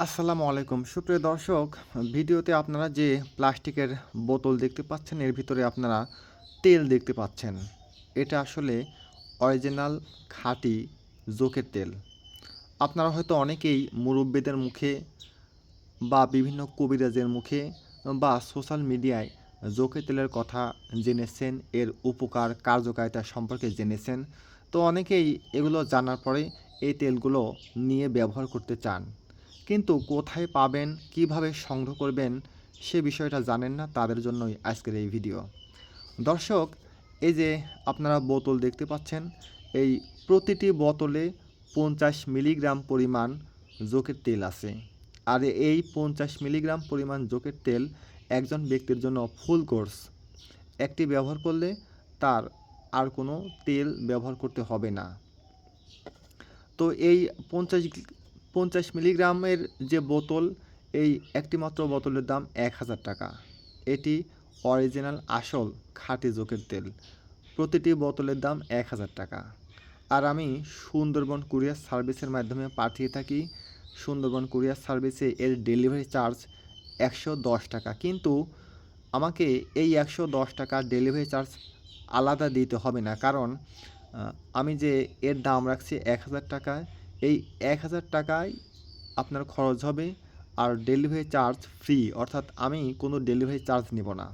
আসসালামু আলাইকুম সুপ্রিয় দর্শক, ভিডিওতে আপনারা যে প্লাস্টিকের বোতল দেখতে পাচ্ছেন, এর ভিতরে আপনারা তেল দেখতে পাচ্ছেন। এটা আসলে অরিজিনাল খাঁটি জোকের তেল। আপনারা হয়তো অনেকেই মুরব্বিদের মুখে বা বিভিন্ন কবিরাজের মুখে বা সোশ্যাল মিডিয়ায় জোকের তেলের কথা জেনেছেন, এর উপকার কার্যকারিতা সম্পর্কে জেনেছেন। তো অনেকেই এগুলো জানার পরে এই তেলগুলো নিয়ে ব্যবহার করতে চান, কিন্তু কোথায় পাবেন, কিভাবে সংগ্রহ করবেন সে বিষয়টা জানেন না। তাদের জন্যই আজকের এই ভিডিও। দর্শক, এই যে আপনারা বোতল দেখতে পাচ্ছেন, এই প্রতিটি বোতলে 50 মিলিগ্রাম পরিমাণ জোকের তেল আছে। আর এই 50 মিলিগ্রাম পরিমাণ জোকের তেল একজন ব্যক্তির জন্য ফুল কোর্স। একটি ব্যবহার করলে তার আর কোনো তেল ব্যবহার করতে হবে না। তো এই 50 মিলিগ্রামের যে বোতল, এই একটি মাত্র বোতলের দাম 1000 টাকা। এটি অরিজিনাল আসল খাঁটি জোকের তেল। প্রতিটি বোতলের দাম 1000 টাকা। আর আমি সুন্দরবন কুরিয়ার সার্ভিসের মাধ্যমে পাঠিয়ে থাকি। সুন্দরবন কুরিয়ার সার্ভিসে এর ডেলিভারি চার্জ 110 টাকা। কিন্তু আমাকে এই 110 টাকা ডেলিভারি চার্জ আলাদা দিতে হবে না, কারণ আমি যে এর দাম রাখছি 1000 টাকায়, এই 1000 টাকায় আপনার খরচ হবে, আর ডেলিভারি চার্জ ফ্রি, অর্থাৎ আমি কোনো ডেলিভারি চার্জ নেব না।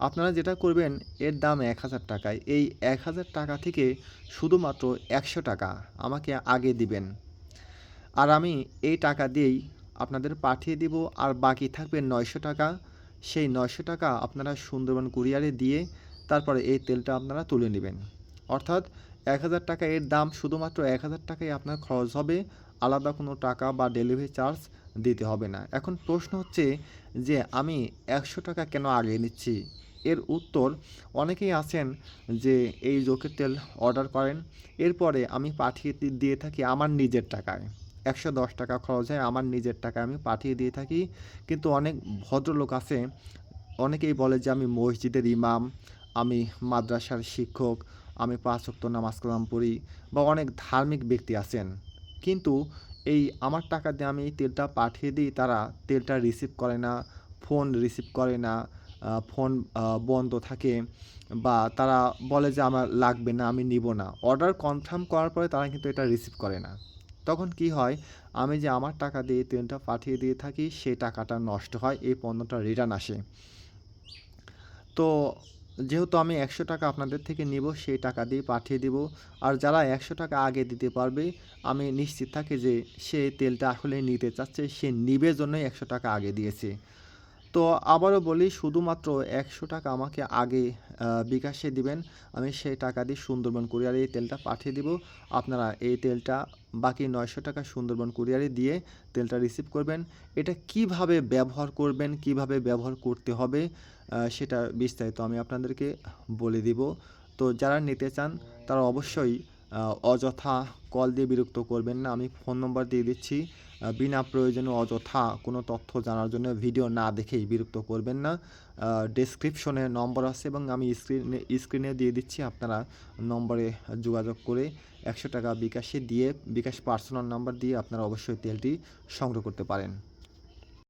আপনারা যেটা করবেন, এর দাম 1000 টাকায়, এই 1000 টাকা থেকে শুধুমাত্র 100 টাকা আমাকে আগে দিবেন, আর আমি এই টাকা দিয়েই আপনাদের পাঠিয়ে দিব। আর বাকি থাকবে 900 টাকা। সেই 900 টাকা আপনারা সুন্দরবন কুরিয়ারে দিয়ে তারপরে এই তেলটা আপনারা তুলে নেবেন। অর্থাৎ 1000 টাকা এর দাম, শুধুমাত্র 1000 টাকাই আপনার খরচ হবে, আলাদা কোনো টাকা বা ডেলিভারি চার্জ দিতে হবে না। এখন প্রশ্ন হচ্ছে যে আমি 100 টাকা কেন আগে নিচ্ছি? এর উত্তর, অনেকেই আছেন যে এই জোকের তেল অর্ডার করেন, এরপরে আমি পাঠিয়ে দিয়ে থাকি আমার নিজের টাকায়। 110 টাকা খরচ হয়, আমার নিজের টাকায় আমি পাঠিয়ে দিয়ে থাকি। কিন্তু অনেক ভদ্রলোক আছে, অনেকেই বলে যে আমি মসজিদের ইমাম, আমি মাদ্রাসার শিক্ষক, আমি 5 ওয়াক্ত নামাজ কালাম পড়ি, বা অনেক ধার্মিক ব্যক্তি আছেন। কিন্তু এই আমার টাকা দিয়ে আমি এই তেলটা পাঠিয়ে দিই, তারা তেলটা রিসিভ করে না, ফোন রিসিভ করে না, ফোন বন্ধ থাকে, বা তারা বলে যে আমার লাগবে না, আমি নিব না। অর্ডার কনফার্ম করার পরে তারা কিন্তু এটা রিসিভ করে না। তখন কি হয়, আমি যে আমার টাকা দিয়ে তেলটা পাঠিয়ে দিয়ে থাকি, সেই টাকাটা নষ্ট হয়, এই পণ্যটা রিটার্ন আসে। তো যেহেতু আমি 100 টাকা আপনাদের থেকে নিব, সেই টাকা দিয়ে পাঠিয়ে দিব। আর যারা 100 টাকা আগে দিতে পারবে, আমি নিশ্চিত থাকি যে সে তেলটা আসলে নিতে চাচ্ছে, সে নিবে জন্যই 100 টাকা আগে দিয়েছে। তো আবারও বলি, শুধুমাত্র 100 টাকা আমাকে আগে বিকাশে দিবেন। আমি সেই টাকা দিয়ে সুন্দরবন কুরিয়ারে এই তেলটা পাঠিয়ে দিব। আপনারা এই তেলটা বাকি 900 টাকা সুন্দরবন কুরিয়ারে দিয়ে তেলটা রিসিভ করবেন। এটা কিভাবে ব্যবহার করবেন, কিভাবে ব্যবহার করতে হবে, সেটা বিস্তারিত আমি আপনাদেরকে বলে দিব। তো যারা নিতে চান তারা অবশ্যই অযথা কল দিয়ে বিরক্ত করবেন না। আমি ফোন নম্বর দিয়ে দিচ্ছি। বিনা প্রয়োজনে অযথা কোনো তথ্য জানার জন্য ভিডিও না দেখেই বিরক্ত করবেন না। ডেসক্রিপশনে নম্বর আছে এবং আমি স্ক্রিনে দিয়ে দিচ্ছি। আপনারা নম্বরে যোগাযোগ করে 100 টাকা বিকাশে দিয়ে, বিকাশ পার্সোনাল নাম্বার দিয়ে আপনারা অবশ্যই তেলটি সংগ্রহ করতে পারেন।